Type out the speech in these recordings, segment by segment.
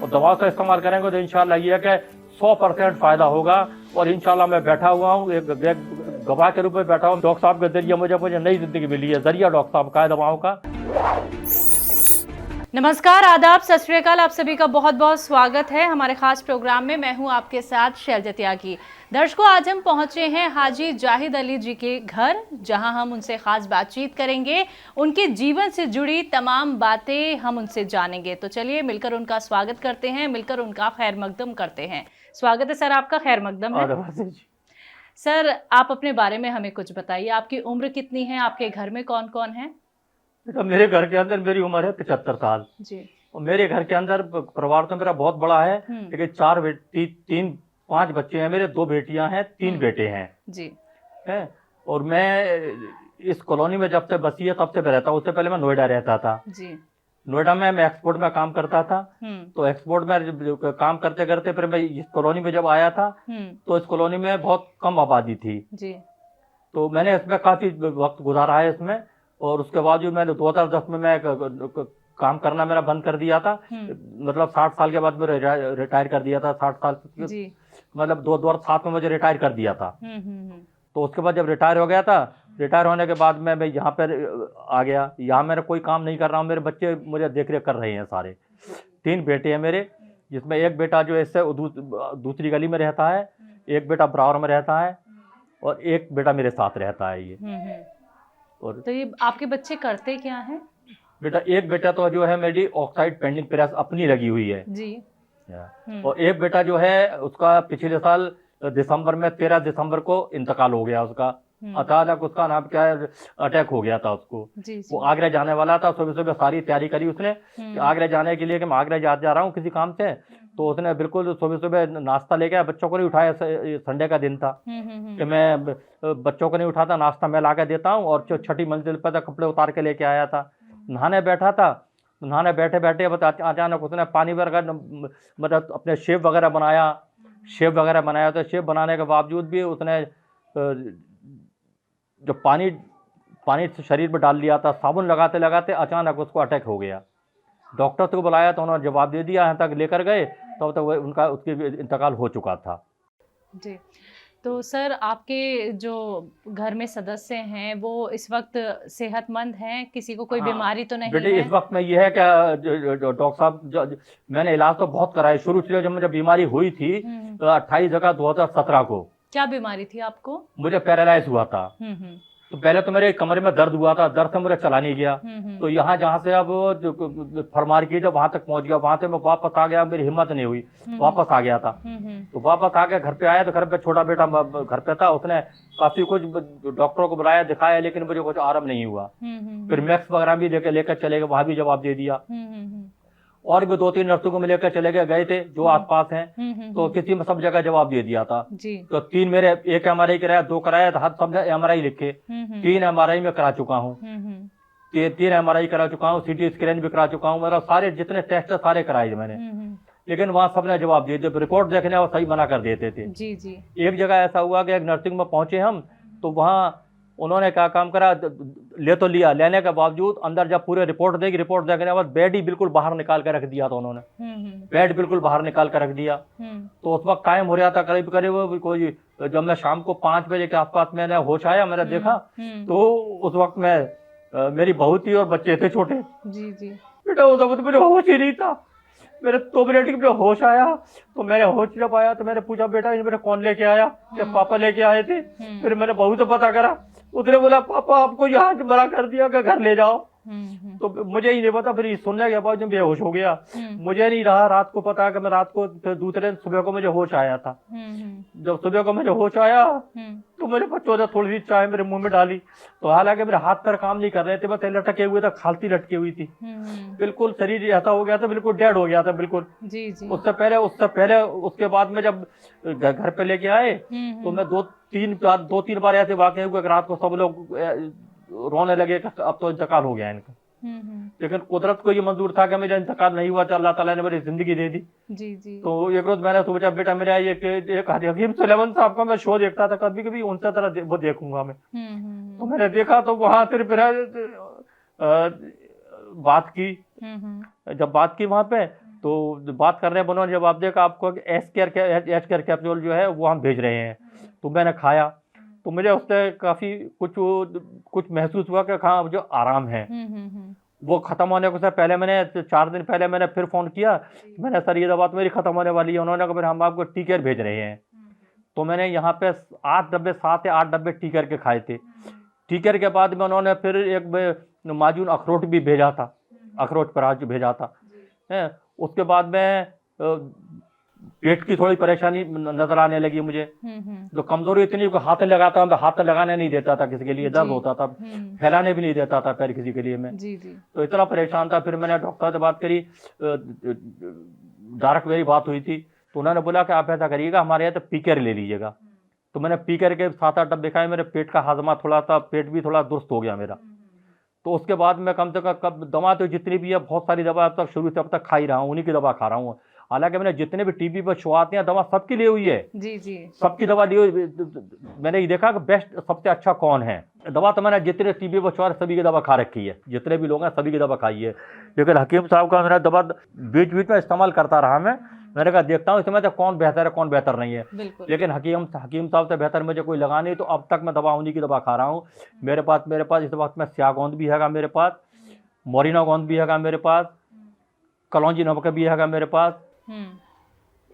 और दवाओं का इस्तेमाल करेंगे तो इंशाल्लाह ये है कि 100% फायदा होगा। और इंशाल्लाह मैं बैठा हुआ हूँ, एक गवाह के रूप में बैठा हूँ। डॉक्टर साहब के जरिए मुझे नई जिंदगी मिली है, जरिया डॉक्टर साहब का है दवाओं का। नमस्कार, आदाब, सत श्री अकाल। आप सभी का बहुत बहुत स्वागत है हमारे खास प्रोग्राम में। मैं हूं आपके साथ शैलजा त्यागी। दर्शकों, आज हम पहुंचे हैं हाजी जाहिद अली जी के घर, जहां हम उनसे खास बातचीत करेंगे। उनके जीवन से जुड़ी तमाम बातें हम उनसे जानेंगे। तो चलिए मिलकर उनका स्वागत करते हैं, मिलकर उनका खैर मकदम करते हैं। स्वागत है सर, आपका खैर मकदम है। सर, आप अपने बारे में हमें कुछ बताइए। आपकी उम्र कितनी है? आपके घर में कौन कौन है? तो मेरे घर के अंदर मेरी उम्र है 75 साल जी। और मेरे घर के अंदर परिवार तो मेरा बहुत बड़ा है, लेकिन 5 बच्चे हैं मेरे, 2 बेटियां हैं, 3 बेटे हैं जी। है। और मैं इस कॉलोनी में जब से बसी है तब से मैं रहता हूँ। उससे पहले मैं नोएडा रहता था जी। नोएडा में मैं एक्सपोर्ट में काम करता था। तो एक्सपोर्ट में काम करते करते फिर मैं इस कॉलोनी में जब आया था तो इस कॉलोनी में बहुत कम आबादी थी जी। तो मैंने इसमें काफी वक्त गुजारा है इसमें। और उसके बावजूद मैंने 2010 में मैं काम करना मेरा बंद कर दिया था। मतलब 60 साल के बाद मैं रिटायर कर दिया था। 60 साल जी। मतलब 2007 में मुझे रिटायर कर दिया था। तो उसके बाद जब रिटायर हो गया था, रिटायर होने के बाद मैं यहाँ पर आ गया। यहाँ मेरा कोई काम नहीं कर रहा हूँ, मेरे बच्चे मुझे देख रेख कर रहे हैं सारे। 3 बेटे हैं मेरे, जिसमें एक बेटा जो है इससे दूसरी गली में रहता है, एक बेटा बराबर में रहता है और एक बेटा मेरे साथ रहता है ये। और तो ये आपके बच्चे करते क्या हैं? बेटा, एक बेटा तो जो है मेरी ऑक्साइड पेंटिंग प्रेस अपनी लगी हुई है जी। और एक बेटा जो है उसका पिछले साल दिसंबर में 13 दिसंबर को इंतकाल हो गया उसका। अचानक उसका नाम क्या है, अटैक हो गया था उसको। जी। वो आगरा जाने वाला था, सुबह सुबह सारी तैयारी करी उसने कि आगरा जाने के लिए कि मैं आगरा जा रहा हूँ किसी काम से। तो उसने बिल्कुल सुबह सुबह नाश्ता लेके, बच्चों को नहीं उठाया, संडे का दिन था कि मैं बच्चों को नहीं उठाता, नाश्ता मैं ला के देता हूँ। और 6ठी मंजिल पर कपड़े उतार के लेके आया था, नहाने बैठा था। नहाने बैठे बैठे अचानक उसने पानी वगैरह मतलब अपने शेप वगैरह बनाया। तो शेप बनाने के बावजूद भी उसने जो पानी से शरीर पर डाल लिया था, साबुन लगाते लगाते अचानक उसको अटैक हो गया। डॉक्टर को बुलाया तो उन्होंने जवाब दे दिया, यहाँ तक लेकर गए तब तक उसकी इंतकाल हो चुका था। जी। तो सर, आपके जो घर में सदस्य हैं वो इस वक्त सेहतमंद हैं? किसी को कोई बीमारी तो नहीं बेटे, है? इस वक्त में ये है कि डॉक्टर साहब, मैंने इलाज तो बहुत कराया शुरू से। जब मुझे बीमारी हुई थी तो 28 जगह 2017 को। क्या बीमारी थी आपको? मुझे पैरालाइज हुआ था। तो पहले तो मेरे कमरे में दर्द हुआ था, दर्द से मुझे चला नहीं गया। तो यहाँ जहाँ से अब फरमार की जब वहां तक पहुंच गया, वहां से मैं वापस आ गया, मेरी हिम्मत नहीं हुई, वापस आ गया था। तो वापस आ गया, घर पे आया तो घर पे छोटा बेटा घर पे था, उसने काफी कुछ डॉक्टरों को बुलाया, दिखाया, लेकिन मुझे कुछ आराम नहीं हुआ। फिर मैक्स वगैरह भी लेकर चले गए, वहां भी जवाब दे दिया। और भी 2-3 नर्सों को लेकर चले गए थे जो आसपास हैं, तो किसी में सब जगह जवाब दे दिया था। तो 3 मेरे, एक MRI कराया, 2 कराया, तो सब MRI लिखे। 3 MRI में करा चुका हूँ, 3 MRI करा चुका हूँ, CT स्कैन भी करा चुका हूँ। मतलब सारे जितने टेस्ट सारे कराए मैंने, लेकिन वहां सबने जवाब दिए, जब रिपोर्ट देखने वो सही मना कर देते थे। जी जी। एक जगह ऐसा हुआ कि एक नर्सिंग में पहुंचे हम, तो वहां उन्होंने क्या काम करा, ले तो लिया, लेने के बावजूद अंदर जब पूरे रिपोर्ट देखने के बाद बेड ही बिल्कुल बाहर निकाल कर रख दिया था उन्होंने। बेड बिल्कुल बाहर निकाल कर रख दिया। तो उस वक्त टाइम हो रहा था करीब करीब कोई, जब मैं शाम को 5 बजे के आसपास मैंने होश आया, मैंने देखा तो उस वक्त में मेरी बहू थी और बच्चे थे छोटे। जी जी। बेटा उस वक्त मुझे होश ही नहीं था। मेरे 2 मिनट में होश आया, तो मैंने होश जब आया तो मैंने पूछा, बेटा ये मेरे कौन लेके आया? कि पापा लेके आए थे। फिर मैंने बहू से पता करा, उसने बोला पापा आपको यहाँ मना कर दिया कि घर ले जाओ। तो मुझे ही नहीं पता, फिर सुनने के बाद बेहोश हो गया। मुझे नहीं रहा रात को पता कि मैं रात को, फिर दूसरे दिन सुबह को मुझे होश आया था। जब सुबह को मुझे होश आया तो मेरे बच्चों ने थोड़ी सी चाय मेरे मुंह में डाली, तो हालांकि मेरे हाथ पैर काम नहीं कर रहे थे, बस लटके हुए थे, खालती लटकी हुई थी, बिल्कुल शरीर ऐसा हो गया था, बिल्कुल डेड हो गया था बिल्कुल। जी जी। उससे पहले उसके बाद में जब घर पे लेके आए तो मैं 2-3 बार ऐसे वाकई हुए कि रात को सब लोग रोने लगे कि अब तो इंतकाल हो गया इनका। लेकिन कुदरत को ये मंजूर था कि मेरा इंतकाल नहीं हुआ, अल्लाह ताला ने मेरी जिंदगी दे दी। जी जी। तो एक रोज मैंने सोचा, बेटा मेरा एक हकीम सुलेमान साहब का मैं शो देखता था, कभी कभी उनसे तरह वो देखूंगा मैं। तो मैंने देखा तो वहां सिर्फ बात की। जब बात की वहां पे तो बात कर रहे हैं उन्होंने, जब आप देखा आपको एच केयर कैप्सूल जो है वो हम भेज रहे हैं, तो मैंने खाया तो मुझे उससे काफ़ी कुछ महसूस हुआ कि हाँ जो आराम है। वो ख़त्म होने को सर पहले मैंने 4 दिन पहले मैंने फिर फ़ोन किया, मैंने सर ये दवा तो मेरी ख़त्म होने वाली है। उन्होंने कहा फिर हम आपको टी केयर भेज रहे हैं। तो मैंने यहाँ पे 8 डब्बे 7 या 8 डब्बे टी केयर के खाए थे। टी केयर के बाद में उन्होंने फिर एक माजून अखरोट भी भेजा था, अखरोट पराज भेजा था है। उसके बाद में पेट की थोड़ी परेशानी नजर आने लगी मुझे, तो कमजोरी इतनी कि हाथ लगाता हूँ, हाथ लगाने नहीं देता था किसी के लिए, दर्द होता था, फैलाने भी नहीं देता था पैर किसी के लिए मैं। तो इतना परेशान था। फिर मैंने डॉक्टर से बात करी, डायरेक्ट मेरी बात हुई थी, तो उन्होंने बोला कि आप ऐसा करिएगा हमारे यहाँ तो पी केयर ले लीजिएगा। तो मैंने पी केयर के 7-8 डब्बे खाए, मेरे पेट का हाजमा थोड़ा सा, पेट भी थोड़ा दुरुस्त हो गया मेरा। तो उसके बाद मैं कम से कम दवा तो जितनी भी है, बहुत सारी दवा अब तक शुरू से अब तक खा ही रहा हूँ, उन्हीं की दवा खा रहा हूँ। हालांकि मैंने जितने भी टीबी पर शो आते हैं दवा सबकी ली हुई है, जी सबकी दवा ली हुई। मैंने ये देखा कि बेस्ट सबसे अच्छा कौन है दवा, तो मैंने जितने टीबी पर शो सभी की दवा खा रखी है, जितने भी लोग हैं सभी की दवा खाई है। लेकिन हकीम साहब का मैंने दवा बीच बीच में इस्तेमाल करता रहा मैंने कहा देखता हूँ इसमें तो कौन बेहतर है कौन बेहतर नहीं है। लेकिन हकीम साहब से बेहतर मुझे कोई लगा नहीं, तो अब तक मैं दवा उन्हीं की दवा खा रहा हूँ। मेरे पास इस वक्त में स्यागोंद भी है मेरे पास, मोरिना गोंद भी है मेरे पास, कलौंजी नमक भी है मेरे पास,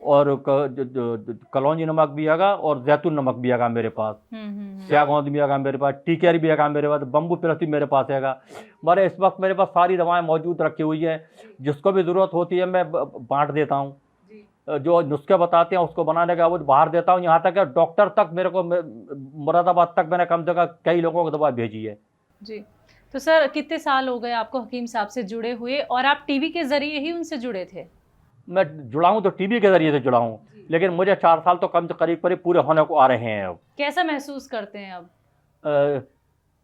और कलौंजी नमक भी है और जैतून नमक भी है मेरे पास, स्यागोंद भी है मेरे पास, टी केयर भी है मेरे पास, बम्बू प्लस भी मेरे पास है। मेरे इस वक्त मेरे पास सारी दवाएं मौजूद रखी हुई है, जिसको भी ज़रूरत होती है मैं बांट देता हूँ। जो नुस्खे बताते हैं उसको बनाने का वो बाहर देता हूँ। यहाँ तक कि डॉक्टर तक मेरे को, मुरादाबाद तक मैंने कम से कम कई लोगों को दवा भेजी है। जी, तो सर कितने साल हो गए आपको हकीम साहब से जुड़े हुए, और आप टीवी के जरिए ही उनसे जुड़े थे? मैं जुड़ा हूँ तो टीवी के जरिए से जुड़ा हूँ, लेकिन मुझे 4 साल तो कम से करीब पूरे होने को आ रहे हैं। अब कैसा महसूस करते हैं अब?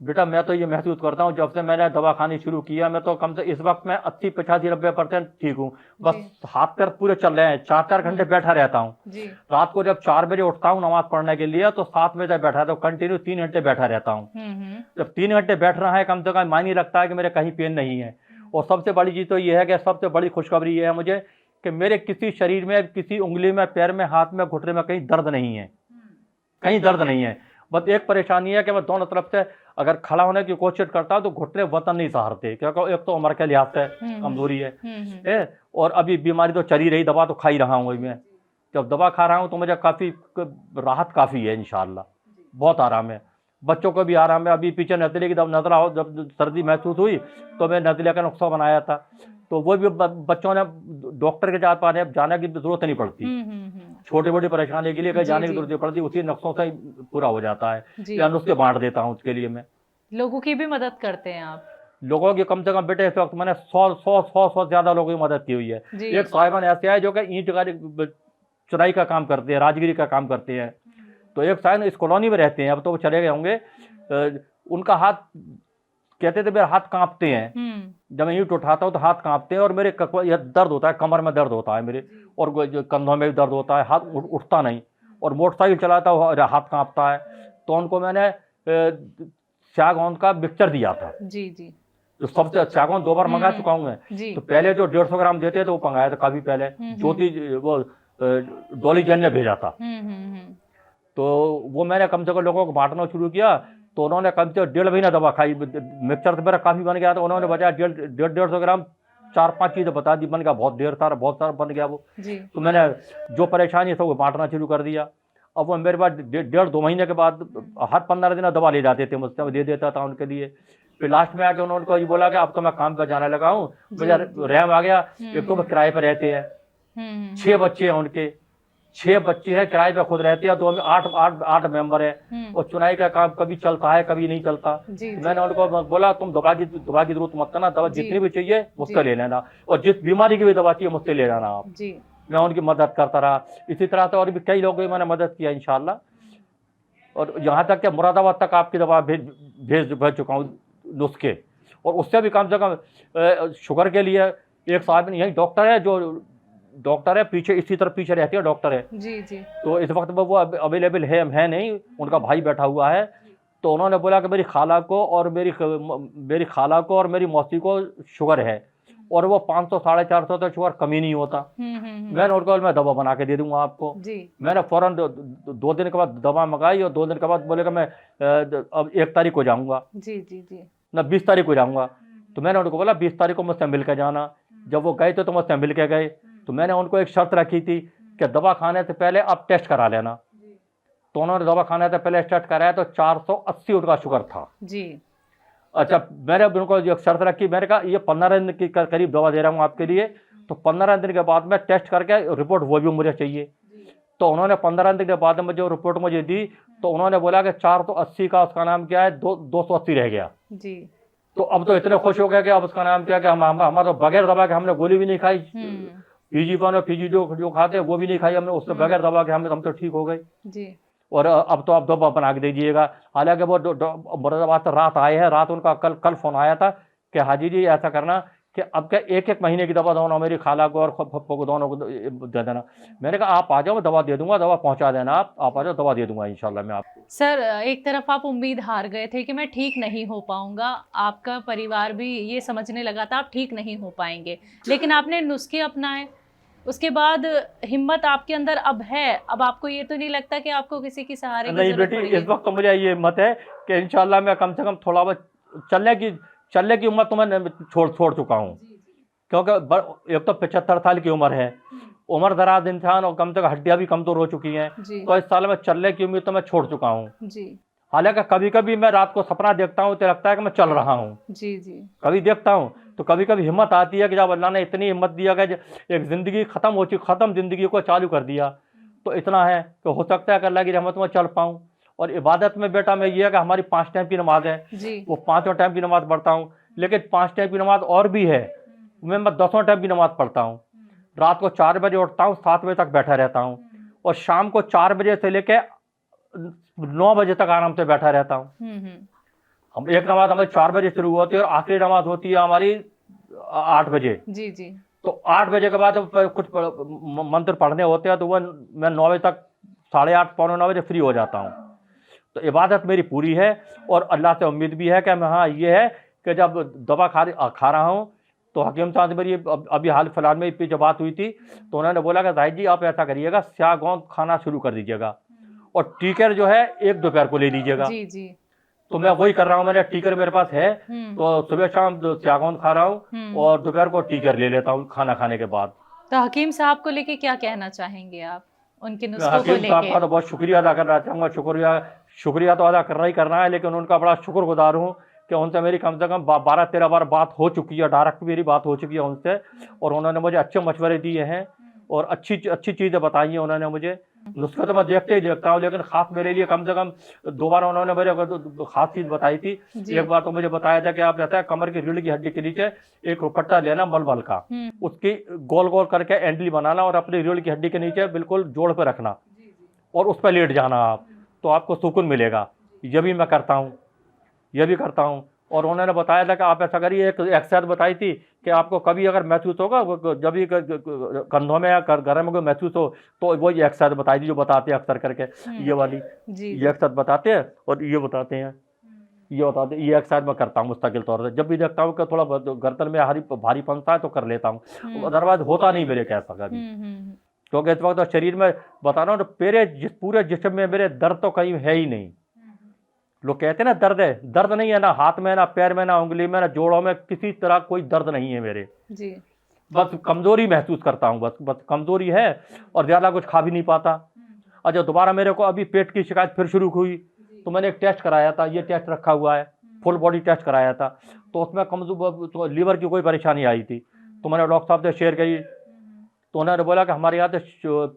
बेटा मैं तो ये महसूस करता हूँ जब से मैंने दवा खानी शुरू किया, मैं तो कम से इस वक्त मैं 80-85-90% ठीक हूँ। बस हाथ पैर पूरे चल रहे हैं। 4-4 घंटे बैठा रहता हूँ। रात को जब 4 बजे उठता हूँ नमाज पढ़ने के लिए, तो 7 बजे बैठा तो कंटिन्यू 3 घंटे बैठा रहता हूँ। जब 3 घंटे बैठ रहा है कम से कम मायने लगता है कि मेरे कहीं पेन नहीं है। और सबसे बड़ी चीज़ तो ये है कि सबसे बड़ी खुशखबरी ये है मुझे कि मेरे किसी शरीर में, किसी उंगली में, पैर में, हाथ में, घुटने में कहीं दर्द नहीं है, कहीं दर्द नहीं है। बस एक परेशानी है कि मैं दोनों तरफ से अगर खड़ा होने की कोशिश करता हूँ तो घुटने वतन नहीं सहारते, क्योंकि एक तो उम्र के लिहाज से कमजोरी है, और अभी बीमारी तो चली रही, दवा तो खा ही रहा हूँ मैं। जब दवा खा रहा हूँ तो मुझे काफ़ी राहत काफ़ी है, इंशाल्लाह बहुत आराम है। बच्चों को भी आराम है। अभी पीछे नज़ले की नज़ला हो, जब सर्दी महसूस हुई तो मैं नज़ले का नुस्खा बनाया था, तो वो भी बच्चों ने डॉक्टर के जाने की जरूरत नहीं पड़ती। छोटी मोटी परेशानी के लिए कहीं जाने की जरूरत नहीं पड़ती, उसी नुस्खों से पूरा हो जाता है। या नुस्खे बांट देता हूँ उसके लिए मैं। लोगों की भी मदद करते हैं आप? लोगों की कम से कम बेटे इस वक्त मैंने 100 ज्यादा लोगों की मदद की हुई है। एक साहिबान ऐसे है जो कि ईंट चुराई का काम करते हैं, राजगिरी का काम करते हैं। तो एक साहिब इस कॉलोनी में रहते हैं, अब तो वो चले गए होंगे। उनका हाथ, कहते थे मेरे हाथ कांपते हैं, जब मैं ईंट उठाता हूँ तो हाथ कांपते हैं, और मेरे यह दर्द होता है, कमर में दर्द होता है मेरे, और कंधों में भी दर्द होता है, हाथ उठता नहीं, और मोटरसाइकिल चलाता हूँ हाथ कांपता है। तो उनको मैंने स्यागोंद का मिक्सचर दिया था। जी तो सबसे स्यागोंद 2 बार मंगा चुका हूँ मैं। तो पहले जो 150 ग्राम देते तो वो मंगाया था काफी पहले, ज्योति वो डॉली जैन ने भेजा था। तो वो मैंने कम से कम लोगों को बांटना शुरू किया, तो उन्होंने कम से 1.5 महीना दवा खाई। मिक्सचर तो मेरा काफ़ी बन गया था, उन्होंने बचाया 150 ग्राम, 4-5 चीज़ें बता दी, बन गया बहुत ढेर सारा, बहुत सारा बन गया वो। तो मैंने जो परेशानी है सब बांटना शुरू कर दिया। अब वो मेरे पास 1.5-2 महीने के बाद हर 15 दिन दवा ले जाते थे मुझसे, मैं दे देता था उनके लिए। फिर लास्ट में आके उन्होंने ये बोला कि अब तो मैं काम पर जाने लगा हूँ, मुझे रैम आ गया। एक तो वो किराए पर रहते हैं, 6 बच्चे हैं उनके, 6 बच्चे हैं, किराए पे खुद रहते हैं, तो हमें 8 मेंबर है, और चुनाई का काम कभी चलता है कभी नहीं चलता। मैंने उनको बोला तुम दवा की जरूरत मत करना, दवा जितनी भी चाहिए मुझसे ले लेना, और जिस बीमारी की भी दवा चाहिए मुझसे ले जाना आप। मैं उनकी मदद करता रहा। इसी तरह से और भी कई लोगों की मैंने मदद किया इंशाल्लाह, और यहाँ तक कि मुरादाबाद तक आपकी दवा भेज चुका हूँ नुस्खे। और उससे भी कम से कम शुगर के लिए एक साहब यही डॉक्टर है, जो डॉक्टर है पीछे, इसी तरह पीछे रहती है डॉक्टर है। जी। तो इस वक्त वो अवेलेबल है नहीं, उनका भाई बैठा हुआ है। तो उन्होंने बोला कि मेरी खाला को और मेरी खाला को और मेरी मौसी को शुगर है, और वो 500 450 तक शुगर कमी नहीं होता। मैंने उनको बोला मैं दवा बना के दे दूंगा आपको जी। मैंने फौरन 2 दिन के बाद दवा मंगाई और 2 दिन के बाद बोलेगा मैं अब 1 तारीख को जाऊंगा, जी जी जी। ना 20 तारीख को जाऊंगा। तो मैंने उनको बोला 20 तारीख को मुझसे मिल के जाना। जब वो गए थे तो मुझसे मिल के गए। तो मैंने उनको एक शर्त रखी थी कि दवा खाने से पहले आप टेस्ट करा लेना। तो उन्होंने दवा खाने से पहले टेस्ट कराया तो 480 उनका शुगर था जी। अच्छा, मैंने उनको जो शर्त रखी, मैंने कहा ये 15 दिन की करीब दवा दे रहा हूँ आपके लिए, तो 15 दिन के बाद में टेस्ट करके रिपोर्ट वो भी मुझे चाहिए। तो उन्होंने 15 दिन के बाद में जो रिपोर्ट मुझे दी तो उन्होंने बोला कि 480 का उसका नाम क्या है, 280 रह गया जी। तो अब तो इतने खुश हो गए कि अब उसका नाम क्या कि हमारा तो बगैर दवा के हमने गोली भी नहीं खाई, पीजी1 और पीजी जो खाते हैं वो भी नहीं खाई हमने, उससे बगैर दवा के हम तो ठीक हो गए जी। और अब तो आप दवा बना के दीजिएगा। हालांकि वो मुरादाबाद से रात आए हैं, रात उनका कल फोन आया था कि हाजी जी ऐसा करना कि अब क्या 1-1 महीने की दवा दोनों मेरी खाला को और पप्पो को दोनों को दे देना। मैंने कहा आप आ जाओ, मैं दवा दे दूंगा, दवा पहुंचा देना, आप आ जाओ, दवा दे दूंगा इंशाल्लाह मैं आपको। सर, एक तरफ आप उम्मीद हार गए थे कि मैं ठीक नहीं हो पाऊंगा, आपका परिवार भी ये समझने लगा था आप ठीक नहीं हो पाएंगे, लेकिन आपने नुस्खे अपनाए, उसके बाद हिम्मत आपके अंदर अब है। अब आपको ये तो नहीं लगता कि आपको किसी की सहारे की नहीं जरूरत बेटी, पड़ेगी? इस वक्त तो मुझे ये हिम्मत है कि इंशाल्लाह मैं कम से कम थोड़ा बहुत चलने की उम्र तो मैं छोड़ चुका हूँ, क्योंकि एक तो 75 साल की उम्र है, उम्र दराज इंसान और कम से कम हड्डियां भी कमजोर हो चुकी हैं, तो इस साल में चलने की उम्मीद तो मैं छोड़ चुका हूँ जी। हालांकि कभी कभी मैं रात को सपना देखता हूँ तो लगता है कि मैं चल रहा हूँ जी जी। कभी देखता हूँ तो कभी कभी हिम्मत आती है कि जब अल्लाह ने इतनी हिम्मत दिया कि एक जिंदगी खत्म जिंदगी को चालू कर दिया, तो इतना है कि हो सकता है कि अल्लाह की रहमत में चल पाऊँ। और इबादत में बेटा मैं ये है कि हमारी 5 टाइम की नमाज है, वो 5 टाइम की नमाज पढ़ता हूँ, लेकिन 5 टाइम की नमाज और भी है, मैं 10 टाइम की नमाज पढ़ता हूँ। रात को 4 बजे उठता हूँ, 7 बजे तक बैठा रहता हूँ और शाम को 4 बजे से लेके 9 बजे तक आराम से बैठा रहता हूँ। हम एक नमाज हमारी 4 बजे शुरू होती है और आखिरी नमाज होती है हमारी 8 बजे। जी जी। तो 8 बजे के बाद कुछ मंत्र पढ़ने होते हैं तो वह मैं 9 बजे तक 8:30 पौने 9 बजे फ्री हो जाता हूँ। तो इबादत मेरी पूरी है और अल्लाह से उम्मीद भी है कि मैं, हाँ ये है कि जब दवा खा रहा हूँ तो हकीम साहब से मेरी अभी हाल फिलहाल में जो बात हुई थी तो उन्होंने बोला कि जाहिद जी आप ऐसा करिएगा, स्याह गोंद खाना शुरू कर दीजिएगा और टीकर जो है 1 दोपहर को ले लीजिएगा। जी जी। तो मैं वही कर रहा हूँ, मैंने टीकर मेरे पास है तो सुबह शाम स्याह गोंद खा रहा हूँ और दोपहर को टीकर ले लेता हूँ खाना खाने के बाद। तो हकीम साहब को लेके क्या कहना चाहेंगे आप, उनके नुस्खों को हकीम साहब लेके? का तो बहुत शुक्रिया अदा करना चाहूँगा, शुक्रिया तो अदा करना है, लेकिन उनका बड़ा शुक्रगुजार हूँ कि उनसे मेरी कम से कम 12-13 बार बात हो चुकी है, डायरेक्ट मेरी बात हो चुकी है उनसे और उन्होंने मुझे अच्छे मशवरे दिए हैं और अच्छी चीज़ें बताई हैं उन्होंने मुझे। नुस्खे तो मैं देखता हूँ, लेकिन खास मेरे लिए कम से कम 2 बार उन्होंने मेरे खास चीज़ बताई थी। एक बार तो मुझे बताया था कि आप रहता है कमर की रीढ़ की हड्डी के नीचे एक रुपट्टा लेना मलमल का, उसकी गोल गोल करके एंडली बनाना और अपनी रीढ़ की हड्डी के नीचे बिल्कुल जोड़ पे रखना और उस पर लेट जाना आप, तो आपको सुकून मिलेगा। ये भी मैं करता हूँ और उन्होंने बताया था कि आप ऐसा करिए, एक एक्सरसाइज बताई थी कि आपको कभी अगर महसूस होगा, जब भी कंधों में या गले में महसूस हो तो वो ये एक्सरसाइज बताई थी जो बताते हैं अक्सर करके, ये वाली ये एक्सरसाइज बताते हैं और ये बताते हैं, ये एक्सरसाइज मैं करता हूँ मुस्तकिल तौर से। जब भी देखता हूँ कि थोड़ा गर्दन में भारीपन सा है तो कर लेता हूँ, अदरवाइज होता नहीं मेरे कैसा कभी, क्योंकि इस वक्त तो शरीर में बता रहा हूँ तो पूरे जिस्म में मेरे दर्द तो कहीं है ही नहीं। लोग कहते हैं ना दर्द है, दर्द नहीं है, ना हाथ में, ना पैर में, ना उंगली में, ना जोड़ों में, किसी तरह कोई दर्द नहीं है मेरे जी। बस कमजोरी महसूस करता हूँ, बस कमजोरी है और ज़्यादा कुछ खा भी नहीं पाता। और जब दोबारा मेरे को अभी पेट की शिकायत फिर शुरू हुई तो मैंने एक टेस्ट कराया था, ये टेस्ट रखा हुआ है, फुल बॉडी टेस्ट कराया था, तो उसमें कमजोर तो लीवर की कोई परेशानी आई थी, तो मैंने डॉक्टर साहब से शेयर करी तो उन्होंने बोला कि हमारे यहाँ से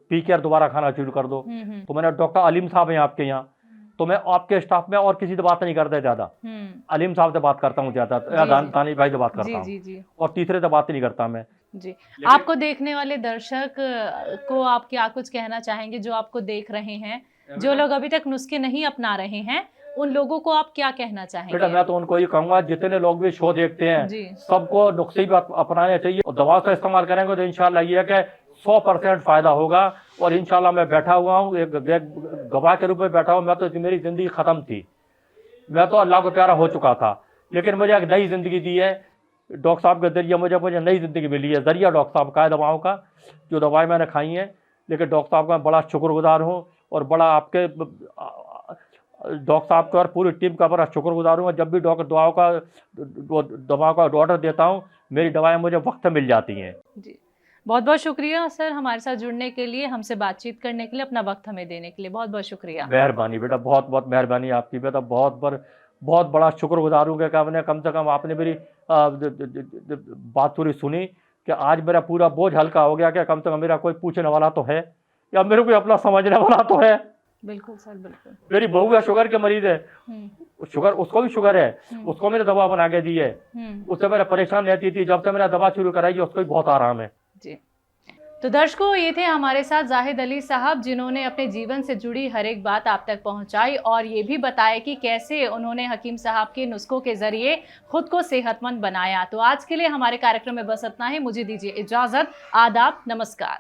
पीकेआर दोबारा खाना शुरू कर दो। तो मैंने डॉक्टर अलीम साहब हैं आपके यहाँ, तो मैं आपके स्टाफ में और किसी से बात नहीं करता ज़्यादा, अलीम साहब से बात करता हूँ ज़्यादा, दानिश भाई से बात करता हूँ और तीसरे से बात नहीं करता मैं जी। आपको देखने वाले दर्शक को आप क्या कुछ कहना चाहेंगे, जो आपको देख रहे हैं, जो लोग अभी तक नुस्खे नहीं अपना रहे हैं, उन लोगों को आप क्या कहना चाहेंगे? बेटा मैं तो उनको ये कहूँगा, जितने लोग भी शो देखते हैं सबको नुस्खे भी अपनाने चाहिए और दवा का इस्तेमाल करेंगे तो इंशाल्लाह ये है कि 100% फायदा होगा। और इंशाल्लाह मैं बैठा हुआ हूँ, एक गवाह के रूप में बैठा हूँ। मैं तो मेरी ज़िंदगी ख़त्म थी, मैं तो अल्लाह को प्यारा हो चुका था, लेकिन मुझे एक नई ज़िंदगी दी है डॉक्टर साहब के जरिए मुझे नई ज़िंदगी मिली है। ज़रिया डॉक्टर साहब का है दवाओं का, जो दवाएं मैंने खाई हैं। लेकिन डॉक्टर साहब का मैं बड़ा शुक्रगुजार हूँ, और बड़ा आपके डॉक्टर साहब का और पूरी टीम का बड़ा शुक्रगुजार हूँ। जब भी दवाओं का ऑर्डर देता हूँ, मेरी दवाएं मुझे वक्त मिल जाती हैं। जी, बहुत बहुत शुक्रिया सर, हमारे साथ जुड़ने के लिए, हमसे बातचीत करने के लिए, अपना वक्त हमें देने के लिए बहुत बहुत शुक्रिया। मेहरबानी बेटा, बहुत बहुत मेहरबानी आपकी बेटा, बहुत बड़ा शुक्रगुजार हूँ कि आपने कम से कम आपने मेरी बात पूरी सुनी, कि आज मेरा पूरा बोझ हल्का हो गया कि कम से कम मेरा कोई पूछने वाला तो है, या मेरे को अपना समझने वाला तो है। बिल्कुल सर, बिल्कुल। मेरी बहू है, शुगर के मरीज है, शुगर, उसको भी शुगर है, उसको मैंने दवा बना के दी है। उससे मेरा परेशान रहती थी, जब से मैंने दवा शुरू कराई है उसको भी बहुत आराम है जी। तो दर्शकों, ये थे हमारे साथ जाहिद अली साहब, जिन्होंने अपने जीवन से जुड़ी हर एक बात आप तक पहुंचाई, और ये भी बताया कि कैसे उन्होंने हकीम साहब के नुस्खों के जरिए खुद को सेहतमंद बनाया। तो आज के लिए हमारे कार्यक्रम में बस इतना ही। मुझे दीजिए इजाजत। आदाब, नमस्कार।